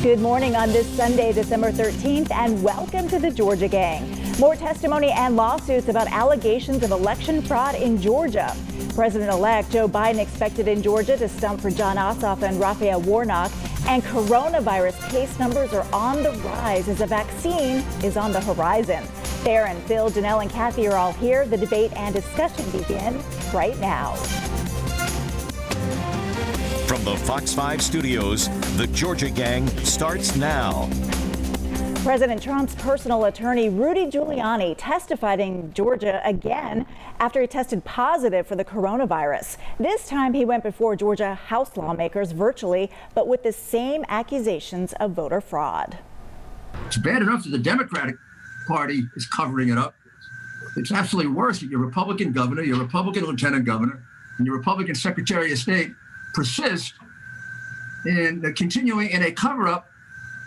Good morning on this Sunday, December 13th, and welcome to the Georgia Gang. More testimony and lawsuits about allegations of election fraud in Georgia. President-elect Joe Biden expected in Georgia to stump for Jon Ossoff and Raphael Warnock. And coronavirus case numbers are on the rise as a vaccine is on the horizon. Theron, Phil, Janelle, and Kathy are all here. The debate and discussion begin right now. From the Fox 5 studios, the Georgia Gang starts now. President Trump's personal attorney, Rudy Giuliani, testified in Georgia again after he tested positive for the coronavirus. This time he went before Georgia House lawmakers virtually, but with the same accusations of voter fraud. It's bad enough that the Democratic Party is covering it up. It's absolutely worse that your Republican governor, your Republican lieutenant governor, and your Republican Secretary of State persist in continuing in a cover-up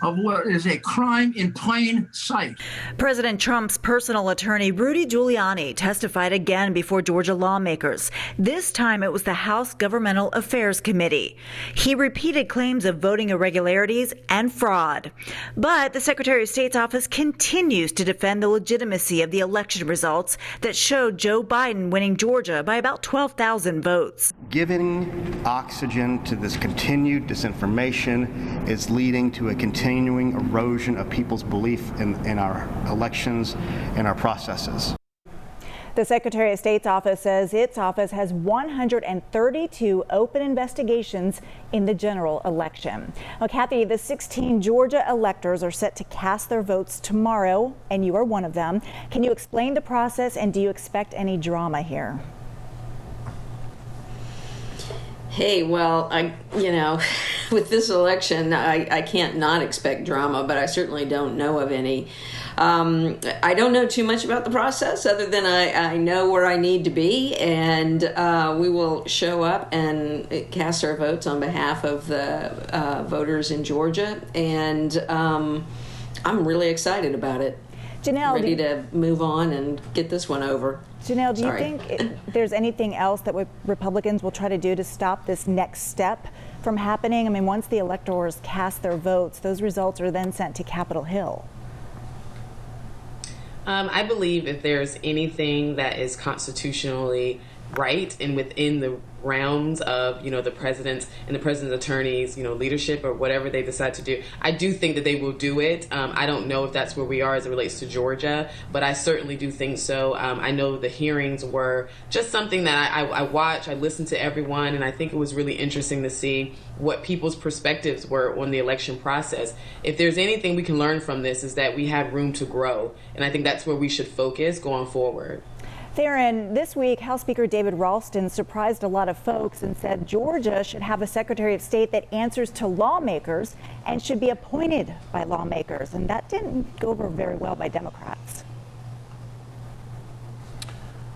of what is a crime in plain sight. President Trump's personal attorney, Rudy Giuliani, testified again before Georgia lawmakers. This time it was the House Governmental Affairs Committee. He repeated claims of voting irregularities and fraud. But the Secretary of State's office continues to defend the legitimacy of the election results that showed Joe Biden winning Georgia by about 12,000 votes. Giving oxygen to this continued disinformation is leading to a continuing erosion of people's belief in our elections and our processes. The Secretary of State's office says its office has 132 open investigations in the general election. Well, Kathy, the 16 Georgia electors are set to cast their votes tomorrow, and you are one of them. Can you explain the process, and do you expect any drama here? Hey, well, with this election, I can't not expect drama, but I certainly don't know of any. I don't know too much about the process other than I know where I need to be, and we will show up and cast our votes on behalf of the voters in Georgia, and I'm really excited about it. Janelle, ready to move on and get this one over. Janelle, do you think there's anything else that Republicans will try to do to stop this next step from happening? I mean, once the electors cast their votes, those results are then sent to Capitol Hill. I believe if there's anything that is constitutionally right and within the realms of, the president's and the president's attorneys, leadership or whatever they decide to do, I do think that they will do it. I don't know if that's where we are as it relates to Georgia, but I certainly do think so. I know the hearings were just something that I watched, I listened to everyone, and I think it was really interesting to see what people's perspectives were on the election process. If there's anything we can learn from this is that we have room to grow, and I think that's where we should focus going forward. Theron, this week, House Speaker David Ralston surprised a lot of folks and said Georgia should have a Secretary of State that answers to lawmakers and should be appointed by lawmakers. And that didn't go over very well by Democrats.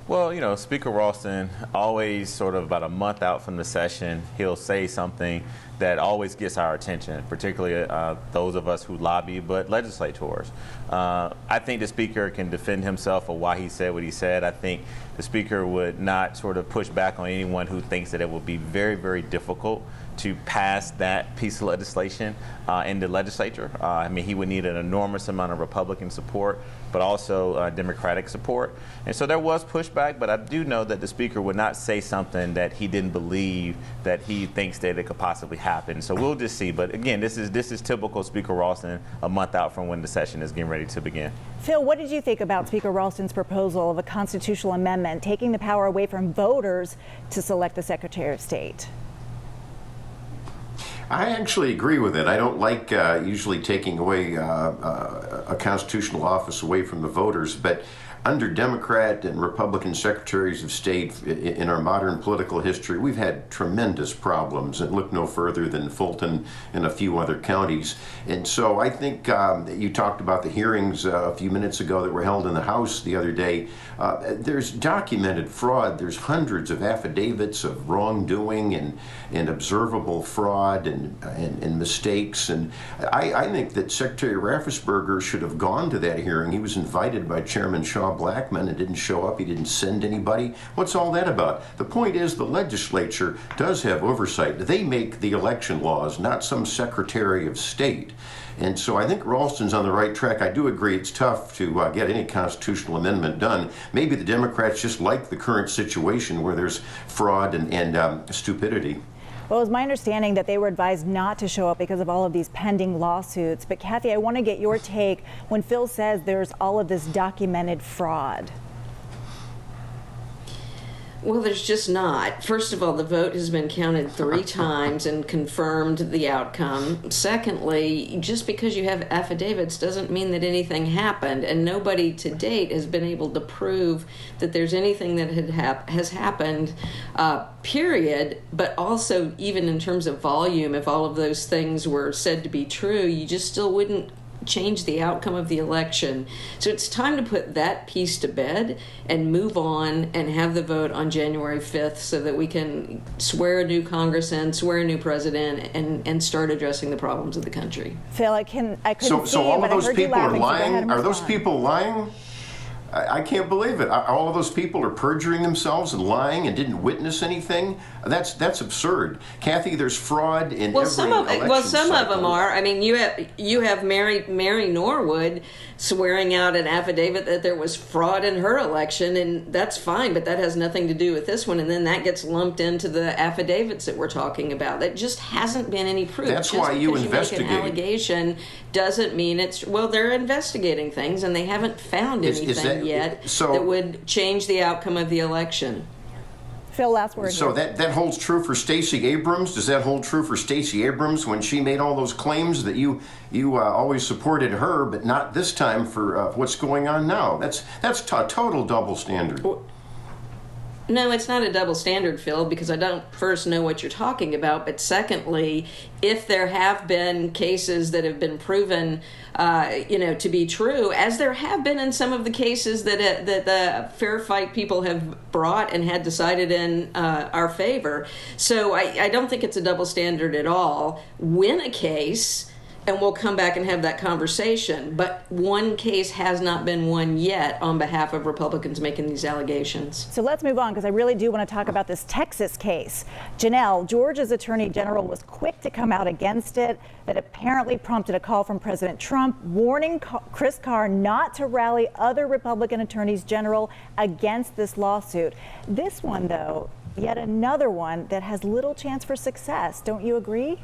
Well, Speaker Ralston always sort of about a month out from the session, he'll say something that always gets our attention, particularly those of us who lobby, but legislators. I think the Speaker can defend himself for why he said what he said. I think the Speaker would not sort of push back on anyone who thinks that it will be very, very difficult to pass that piece of legislation in the legislature. He would need an enormous amount of Republican support, but also Democratic support. And so there was pushback, but I do know that the Speaker would not say something that he didn't believe that he thinks that it could possibly happen. So we'll just see. But again, this is typical Speaker Ralston a month out from when the session is getting ready to begin. Phil, what did you think about Speaker Ralston's proposal of a constitutional amendment taking the power away from voters to select the Secretary of State? I actually agree with it. I don't like usually taking away a constitutional office away from the voters, but under Democrat and Republican secretaries of state in our modern political history, we've had tremendous problems, and look no further than Fulton and a few other counties. And so I think you talked about the hearings a few minutes ago that were held in the House the other day. There's documented fraud. There's hundreds of affidavits of wrongdoing and observable fraud and mistakes. And I think that Secretary Raffensperger should have gone to that hearing. He was invited by Chairman Shaw saw Blackmun and didn't show up. He didn't send anybody. What's all that about? The point is the legislature does have oversight. They make the election laws, not some Secretary of State. And so I think Ralston's on the right track. I do agree it's tough to get any constitutional amendment done. Maybe the Democrats just like the current situation where there's fraud and stupidity. Well, it was my understanding that they were advised not to show up because of all of these pending lawsuits. But Kathy, I want to get your take when Phil says there's all of this documented fraud. Well, there's just not. First of all, the vote has been counted 3 times and confirmed the outcome. Secondly, just because you have affidavits doesn't mean that anything happened, and nobody to date has been able to prove that there's anything that has happened, period. But also, even in terms of volume, if all of those things were said to be true, you just still wouldn't change the outcome of the election. So it's time to put that piece to bed and move on and have the vote on January 5th so that we can swear a new Congress in, swear a new president, and start addressing the problems of the country. Phil, I couldn't so see all you, of those people are lying? Are those people lying? I can't believe it. All of those people are perjuring themselves and lying and didn't witness anything. That's absurd. Kathy, there's fraud in every election some of them are. I mean, you have Mary Norwood swearing out an affidavit that there was fraud in her election, and that's fine, but that has nothing to do with this one. And then that gets lumped into the affidavits that we're talking about. That just hasn't been any proof. That's just why you investigate. investigate. An allegation doesn't mean it's they're investigating things, and they haven't found anything yet that would change the outcome of the election. Phil, last word. So here. that holds true for Stacey Abrams. Does that hold true for Stacey Abrams when she made all those claims that you always supported her, but not this time for what's going on now? That's a total double standard. No, it's not a double standard, Phil, because I don't first know what you're talking about. But secondly, if there have been cases that have been proven, to be true, as there have been in some of the cases that the Fair Fight people have brought and had decided in our favor. So I don't think it's a double standard at all. Win a case, and we'll come back and have that conversation. But one case has not been won yet on behalf of Republicans making these allegations. So let's move on, because I really do want to talk about this Texas case. Janelle, Georgia's Attorney General was quick to come out against it. That apparently prompted a call from President Trump warning Chris Carr not to rally other Republican attorneys general against this lawsuit. This one, though, yet another one that has little chance for success. Don't you agree?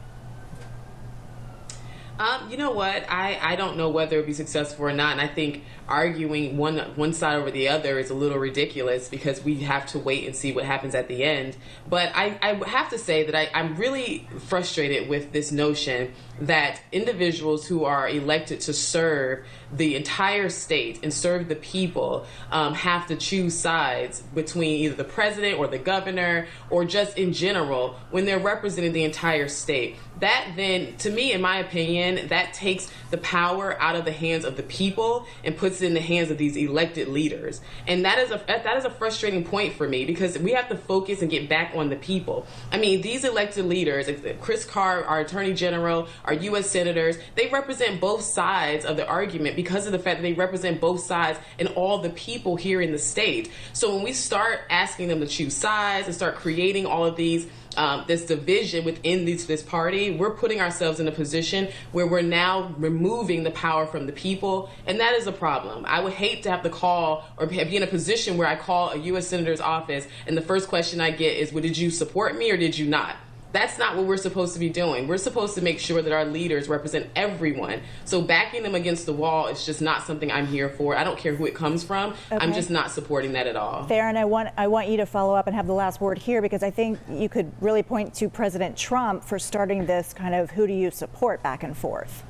You know what? I don't know whether it'll be successful or not, and I think arguing one side over the other is a little ridiculous because we have to wait and see what happens at the end. But I have to say that I'm really frustrated with this notion that individuals who are elected to serve the entire state and serve the people have to choose sides between either the president or the governor or just in general when they're representing the entire state. That then, to me, in my opinion, that takes the power out of the hands of the people and puts it in the hands of these elected leaders. And that is a frustrating point for me because we have to focus and get back on the people. I mean, these elected leaders, Chris Carr, our Attorney General, our U.S. senators, they represent both sides of the argument because of the fact that they represent both sides and all the people here in the state. So when we start asking them to choose sides and start creating all of these this division within this party, we're putting ourselves in a position where we're now removing the power from the people, and that is a problem. I would hate to have to call or be in a position where I call a U.S. Senator's office and the first question I get is, well, did you support me or did you not? That's not what we're supposed to be doing. We're supposed to make sure that our leaders represent everyone. So backing them against the wall is just not something I'm here for. I don't care who it comes from. Okay. I'm just not supporting that at all. Fair, and I want you to follow up and have the last word here because I think you could really point to President Trump for starting this kind of who do you support back and forth.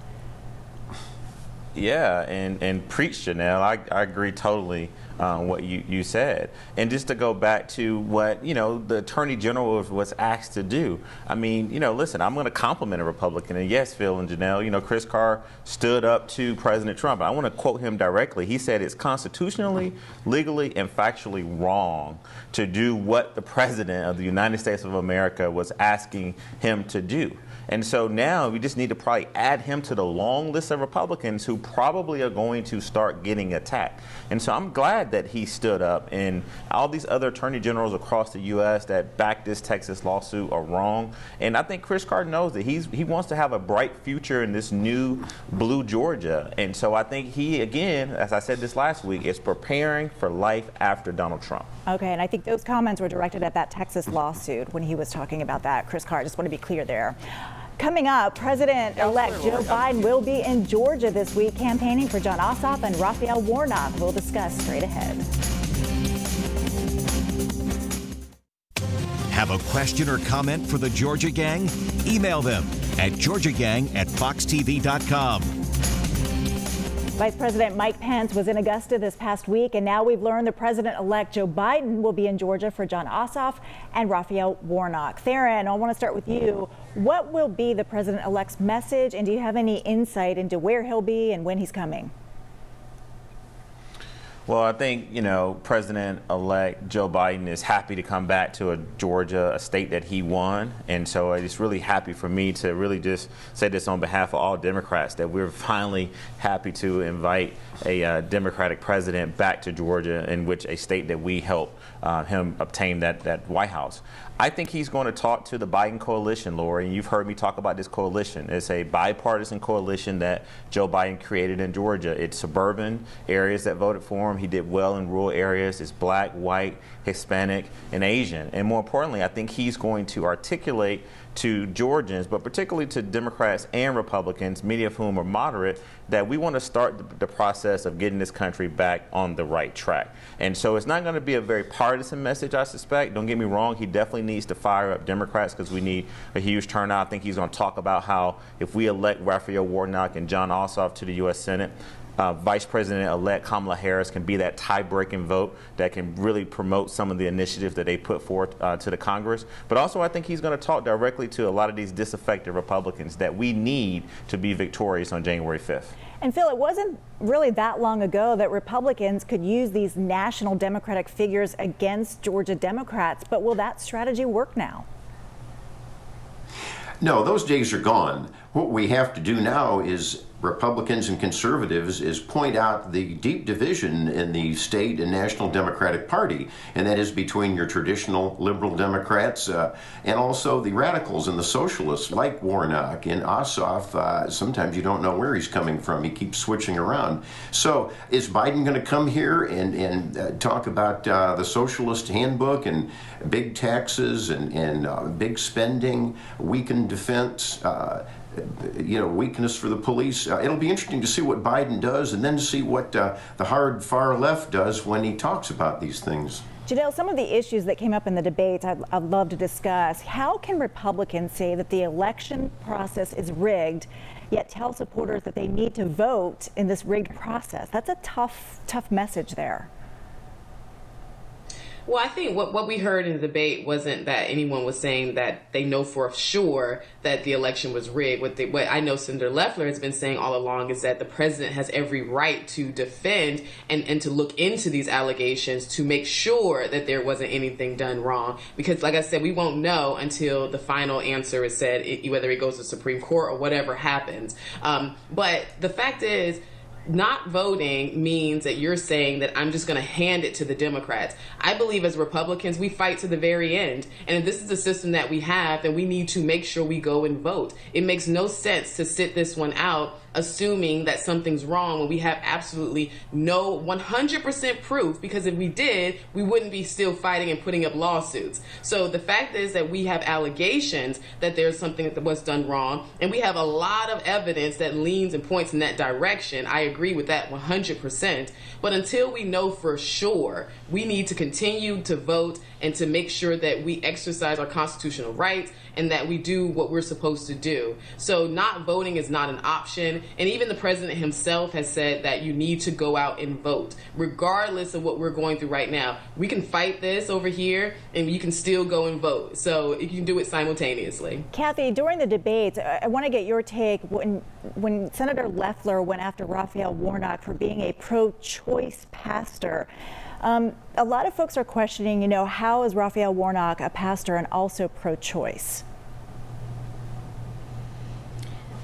Yeah, and preach, Janelle. I agree totally what you said. And just to go back to what, the Attorney General was asked to do. I mean, listen, I'm going to compliment a Republican. And yes, Phil and Janelle, Chris Carr stood up to President Trump. I want to quote him directly. He said it's constitutionally, legally, and factually wrong to do what the President of the United States of America was asking him to do. And so now we just need to probably add him to the long list of Republicans who probably are going to start getting attacked. And so I'm glad that he stood up, and all these other attorney generals across the U.S. that backed this Texas lawsuit are wrong. And I think Chris Carter knows that he wants to have a bright future in this new blue Georgia. And so I think he, again, as I said this last week, is preparing for life after Donald Trump. Okay, and I think those comments were directed at that Texas lawsuit when he was talking about that. Chris Carter, just want to be clear there. Coming up, President-elect Joe Biden will be in Georgia this week campaigning for Jon Ossoff and Raphael Warnock. We'll discuss straight ahead. Have a question or comment for the Georgia Gang? Email them at georgiagang@foxtv.com. Vice President Mike Pence was in Augusta this past week, and now we've learned the President-elect Joe Biden will be in Georgia for Jon Ossoff and Raphael Warnock. Theron, I want to start with you. What will be the President-elect's message, and do you have any insight into where he'll be and when he's coming? Well, I think, President-elect Joe Biden is happy to come back to Georgia, a state that he won. And so it's really happy for me to really just say this on behalf of all Democrats, that we're finally happy to invite a Democratic president back to Georgia, in which a state that we helped him obtain that White House. I think he's going to talk to the Biden coalition, Lori, and you've heard me talk about this coalition. It's a bipartisan coalition that Joe Biden created in Georgia. It's suburban areas that voted for him. He did well in rural areas. It's black, white, Hispanic, and Asian. And more importantly, I think he's going to articulate to Georgians, but particularly to Democrats and Republicans, many of whom are moderate, that we want to start the process of getting this country back on the right track. And so it's not going to be a very partisan message, I suspect. Don't get me wrong, he definitely needs to fire up Democrats because we need a huge turnout. I think he's going to talk about how if we elect Raphael Warnock and Jon Ossoff to the U.S. Senate, Vice President-elect Kamala Harris can be that tie-breaking vote that can really promote some of the initiatives that they put forth to the Congress. But also, I think he's going to talk directly to a lot of these disaffected Republicans that we need to be victorious on January 5th. And Phil, it wasn't really that long ago that Republicans could use these national Democratic figures against Georgia Democrats. But will that strategy work now? No, those days are gone. What we have to do now is Republicans and conservatives is point out the deep division in the state and national Democratic Party, and that is between your traditional liberal Democrats and also the radicals and the socialists like Warnock and Ossoff. Sometimes you don't know where he's coming from. He keeps switching around. So is Biden going to come here and talk about the socialist handbook and big taxes and big spending, weakened defense, weakness for the police? It'll be interesting to see what Biden does and then see what the hard far left does when he talks about these things. Janelle, some of the issues that came up in the debate I'd love to discuss. How can Republicans say that the election process is rigged, yet tell supporters that they need to vote in this rigged process? That's a tough message there. Well, I think what we heard in the debate wasn't that anyone was saying that they know for sure that the election was rigged. What I know Senator Loeffler has been saying all along is that the president has every right to defend and to look into these allegations to make sure that there wasn't anything done wrong. Because, like I said, we won't know until the final answer is said, whether it goes to the Supreme Court or whatever happens. But the fact is, not voting means that you're saying that I'm just going to hand it to the Democrats. I believe as Republicans, we fight to the very end. And if this is the system that we have, then we need to make sure we go and vote. It makes no sense to sit this one out assuming that something's wrong when we have absolutely no 100% proof, because if we did, we wouldn't be still fighting and putting up lawsuits. So the fact is that we have allegations that there's something that was done wrong, and we have a lot of evidence that leans and points in that direction. I agree with that 100%. But until we know for sure, we need to continue to vote and to make sure that we exercise our constitutional rights and that we do what we're supposed to do. So not voting is not an option. And even the president himself has said that you need to go out and vote, regardless of what we're going through right now. We can fight this over here and you can still go and vote. So you can do it simultaneously. Kathy, during the debate, I want to get your take. When Senator Loeffler went after Raphael Warnock for being a pro-choice pastor, a lot of folks are questioning, how is Raphael Warnock a pastor and also pro-choice?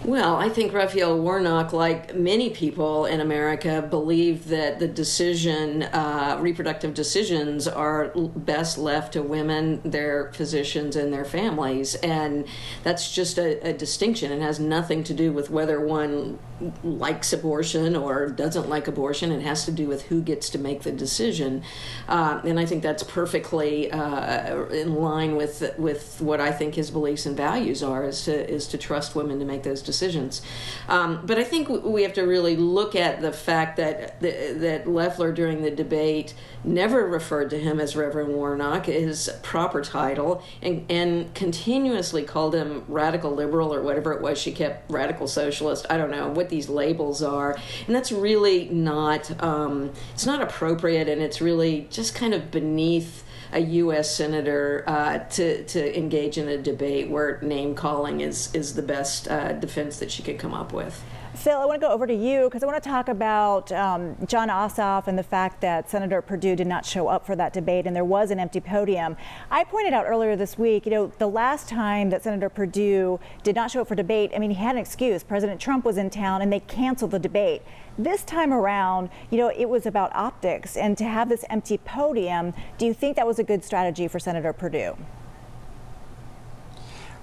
Well, I think Raphael Warnock, like many people in America, believe that the reproductive decisions are best left to women, their physicians, and their families. And that's just a distinction. It has nothing to do with whether one likes abortion or doesn't like abortion. It has to do with who gets to make the decision. And I think that's perfectly in line with what I think his beliefs and values are, is to trust women to make those decisions. But I think we have to really look at the fact that Loeffler during the debate never referred to him as Reverend Warnock, his proper title, and continuously called him radical liberal or whatever it was she kept, radical socialist. I don't know what these labels are. And that's really not, it's not appropriate, and it's really just kind of beneath a U.S. senator to engage in a debate where name calling is the best defense that she could come up with. Phil, I want to go over to you because I want to talk about Jon Ossoff and the fact that Senator Perdue did not show up for that debate and there was an empty podium. I pointed out earlier this week, the last time that Senator Perdue did not show up for debate, I mean, he had an excuse. President Trump was in town and they canceled the debate. This time around, it was about optics, and to have this empty podium, do you think that was a good strategy for Senator Perdue?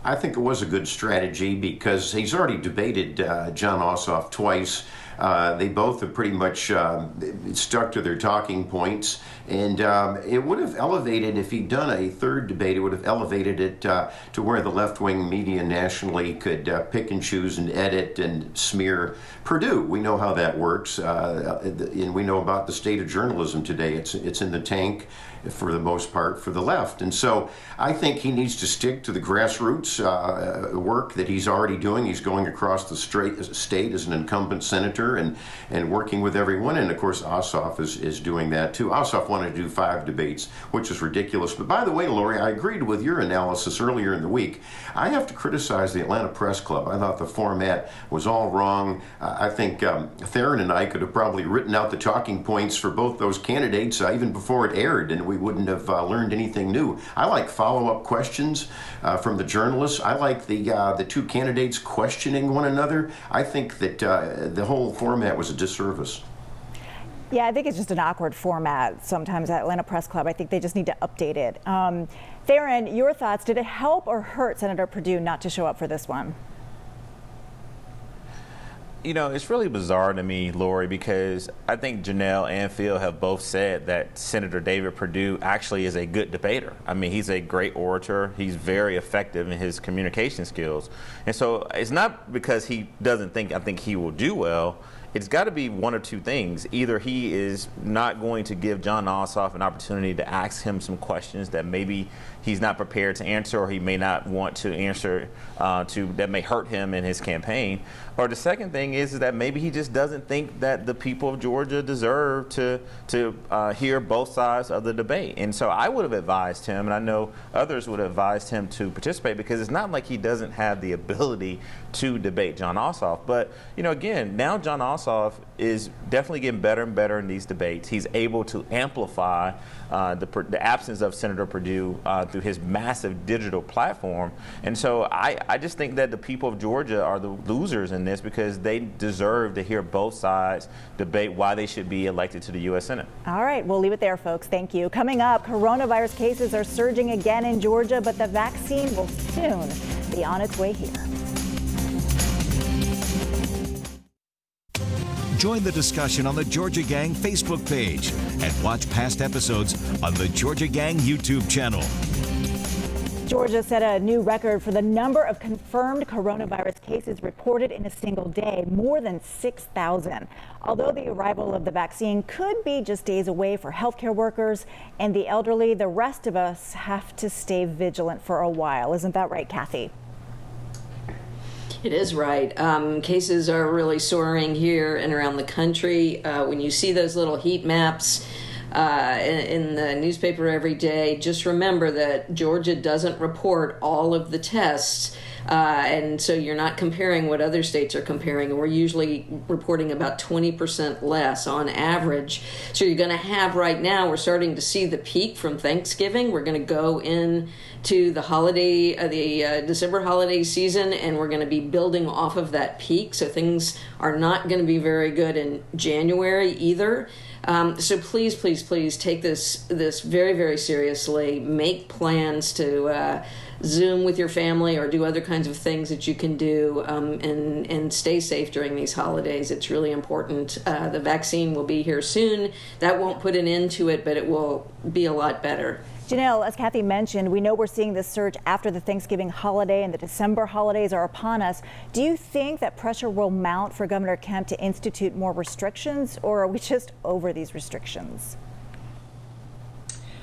I think it was a good strategy because he's already debated Jon Ossoff twice. They both have pretty much stuck to their talking points, and it would have elevated, if he'd done a third debate, it would have elevated it to where the left-wing media nationally could pick and choose and edit and smear Perdue. We know how that works, and we know about the state of journalism today. It's in the tank for the most part for the left. And so I think he needs to stick to the grassroots work that he's already doing. He's going across the state as an incumbent senator and working with everyone. And of course, Ossoff is doing that too. Ossoff wanted to do 5 debates, which is ridiculous. But by the way, Lori, I agreed with your analysis earlier in the week. I have to criticize the Atlanta Press Club. I thought the format was all wrong. I think Theron and I could have probably written out the talking points for both those candidates even before it aired, and we wouldn't have learned anything new. I like follow-up questions from the journalists. I like the two candidates questioning one another. I think that the whole format was a disservice. Yeah, I think it's just an awkward format sometimes at Atlanta Press Club. I think they just need to update it. Theron, your thoughts, did it help or hurt Senator Perdue not to show up for this one? It's really bizarre to me, Lori, because I think Janelle and Phil have both said that Senator David Perdue actually is a good debater. I mean, he's a great orator. He's very effective in his communication skills. And so it's not because he doesn't think I think he will do well. It's got to be one or two things. Either he is not going to give Jon Ossoff an opportunity to ask him some questions that maybe he's not prepared to answer, or he may not want to answer that may hurt him in his campaign. Or the second thing is that maybe he just doesn't think that the people of Georgia deserve to hear both sides of the debate. And so I would have advised him, and I know others would have advised him to participate, because it's not like he doesn't have the ability to debate Jon Ossoff. But, again, now Jon Ossoff is definitely getting better and better in these debates. He's able to amplify the absence of Senator Perdue through his massive digital platform. And so I just think that the people of Georgia are the losers in this, because they deserve to hear both sides debate why they should be elected to the U.S. Senate. All right, we'll leave it there, folks. Thank you. Coming up, coronavirus cases are surging again in Georgia, but the vaccine will soon be on its way here. Join the discussion on the Georgia Gang Facebook page and watch past episodes on the Georgia Gang YouTube channel. Georgia set a new record for the number of confirmed coronavirus cases reported in a single day, more than 6,000. Although the arrival of the vaccine could be just days away for healthcare workers and the elderly, the rest of us have to stay vigilant for a while. Isn't that right, Kathy? It is right. Cases are really soaring here and around the country. When you see those little heat maps in the newspaper every day, just remember that Georgia doesn't report all of the tests And so you're not comparing what other states are comparing. We're usually reporting about 20% less on average. So you're going to have right now, we're starting to see the peak from Thanksgiving. We're going to go into the holiday, the December holiday season, and we're going to be building off of that peak. So things are not going to be very good in January either. So please, please, please take this very, very seriously. Make plans to Zoom with your family or do other kinds of things that you can do, and stay safe during these holidays. It's really important. The vaccine will be here soon. That won't put an end to it, but it will be a lot better. Janelle, as Kathy mentioned, we know we're seeing this surge after the Thanksgiving holiday and the December holidays are upon us. Do you think that pressure will mount for Governor Kemp to institute more restrictions, or are we just over these restrictions?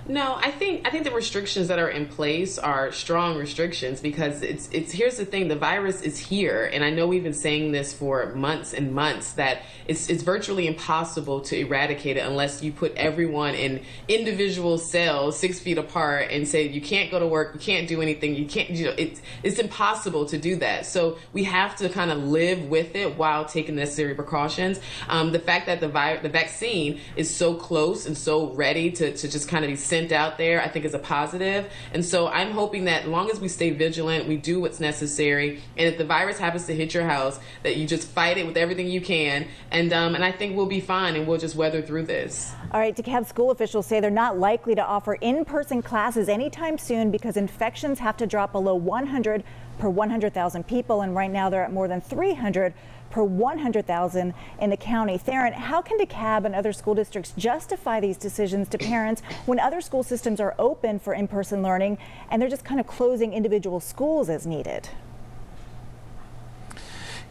No, I think the restrictions that are in place are strong restrictions, because it's here's the thing, the virus is here, and I know we've been saying this for months and months, that it's virtually impossible to eradicate it unless you put everyone in individual cells 6 feet apart and say you can't go to work, you can't do anything, you can't, it's impossible to do that. So we have to kind of live with it while taking necessary precautions. The fact that the vaccine is so close and so ready to just kind of be sent out there, I think is a positive. And so I'm hoping that as long as we stay vigilant, we do what's necessary, and if the virus happens to hit your house, that you just fight it with everything you can, and I think we'll be fine, and we'll just weather through this. All right, DeKalb school officials say they're not likely to offer in-person classes anytime soon because infections have to drop below 100 per 100,000 people, and right now they're at more than 300 per 100,000 in the county. Theron, how can DeKalb and other school districts justify these decisions to parents when other school systems are open for in-person learning and they're just kind of closing individual schools as needed?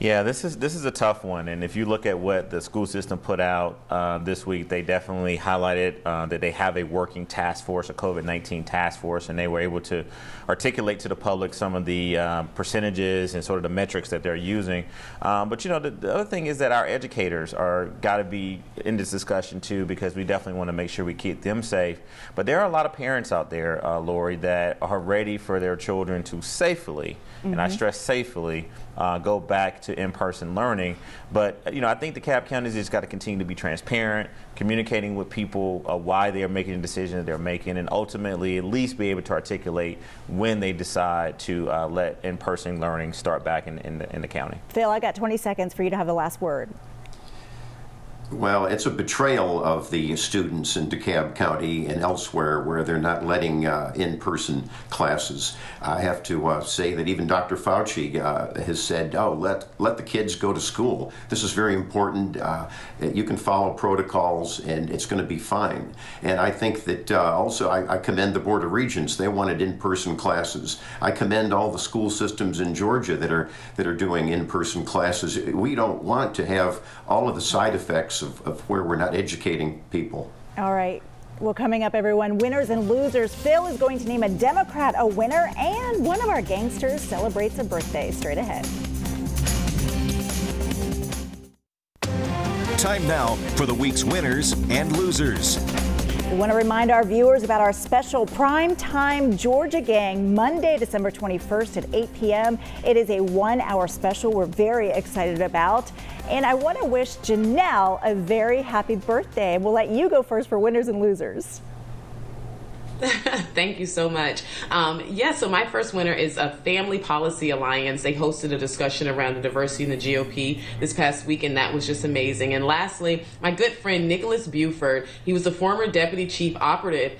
Yeah, this is a tough one, and if you look at what the school system put out this week, they definitely highlighted that they have a working task force, a COVID-19 task force, and they were able to articulate to the public some of the percentages and sort of the metrics that they're using. But the other thing is that our educators are got to be in this discussion too, because we definitely want to make sure we keep them safe. But there are a lot of parents out there, Lori, that are ready for their children to safely, and I stress safely, go back to in-person learning. But I think DeKalb County has just got to continue to be transparent, communicating with people why they are making the decisions they're making, and ultimately at least be able to articulate when they decide to let in-person learning start back in the county. Phil, I got 20 seconds for you to have the last word. Well, it's a betrayal of the students in DeKalb County and elsewhere where they're not letting in-person classes. I have to say that even Dr. Fauci has said, oh, let the kids go to school. This is very important. You can follow protocols and it's going to be fine. And I think that also I commend the Board of Regents. They wanted in-person classes. I commend all the school systems in Georgia that are doing in-person classes. We don't want to have all of the side effects of where we're not educating people. All right. Well, coming up, everyone, winners and losers. Phil is going to name a Democrat a winner, and one of our gangsters celebrates a birthday. Straight ahead. Time now for the week's winners and losers. We want to remind our viewers about our special primetime Georgia Gang, Monday, December 21st at 8 p.m. It is a 1-hour special we're very excited about. And I want to wish Janelle a very happy birthday. We'll let you go first for winners and losers. Thank you so much. So my first winner is a Family Policy Alliance. They hosted a discussion around the diversity in the GOP this past week, and that was just amazing. And lastly, my good friend Nicholas Buford. He was the former Deputy Chief Operative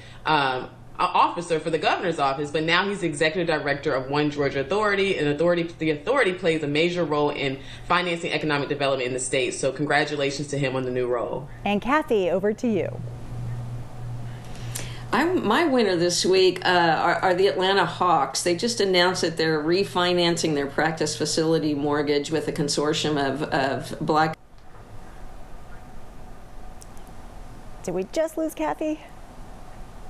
Officer for the governor's office, but now he's executive director of One Georgia Authority, and the authority plays a major role in financing economic development in the state. So congratulations to him on the new role. And Kathy, over to you. My winner this week are the Atlanta Hawks. They just announced that they're refinancing their practice facility mortgage with a consortium of Black. Did we just lose Kathy?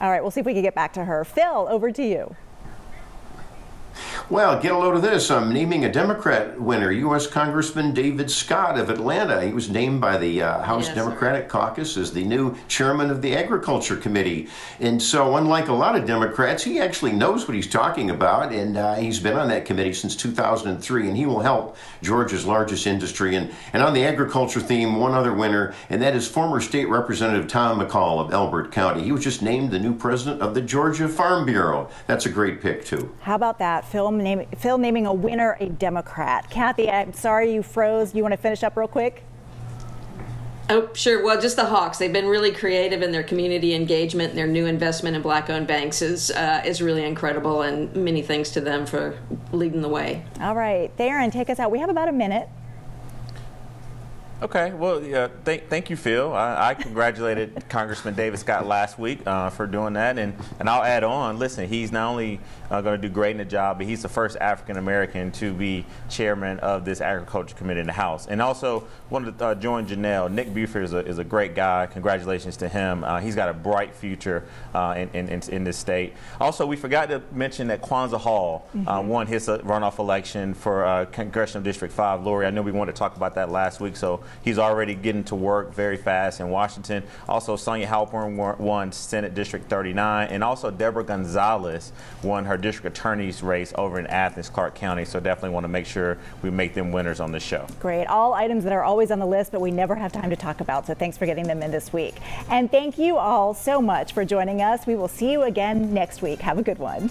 All right, we'll see if we can get back to her. Phil, over to you. Well, get a load of this. I'm naming a Democrat winner, U.S. Congressman David Scott of Atlanta. He was named by the House Democratic Caucus as the new chairman of the Agriculture Committee. And so, unlike a lot of Democrats, he actually knows what he's talking about, and he's been on that committee since 2003, and he will help Georgia's largest industry. And on the agriculture theme, one other winner, and that is former State Representative Tom McCall of Elbert County. He was just named the new president of the Georgia Farm Bureau. That's a great pick, too. How about that? Phil naming a winner a Democrat. Kathy, I'm sorry you froze. You want to finish up real quick? Oh, sure. Well, just the Hawks. They've been really creative in their community engagement, and their new investment in Black-owned banks is really incredible, and many thanks to them for leading the way. All right. Theron, take us out. We have about a minute. Okay, well, yeah, thank you, Phil. I congratulated Congressman David Scott last week for doing that, and I'll add on, listen, he's not only going to do great in the job, but he's the first African-American to be chairman of this Agriculture Committee in the House. And also wanted to join Janelle. Nick Buford is a great guy. Congratulations to him. He's got a bright future in this state. Also, we forgot to mention that Kwanzaa Hall won his runoff election for Congressional District 5. Lori, I know we wanted to talk about that last week, so he's already getting to work very fast in Washington. Also, Sonia Halpern won Senate District 39, and also Deborah Gonzalez won her district attorney's race over in Athens, Clark County. So definitely want to make sure we make them winners on the show. Great. All items that are always on the list, but we never have time to talk about. So thanks for getting them in this week. And thank you all so much for joining us. We will see you again next week. Have a good one.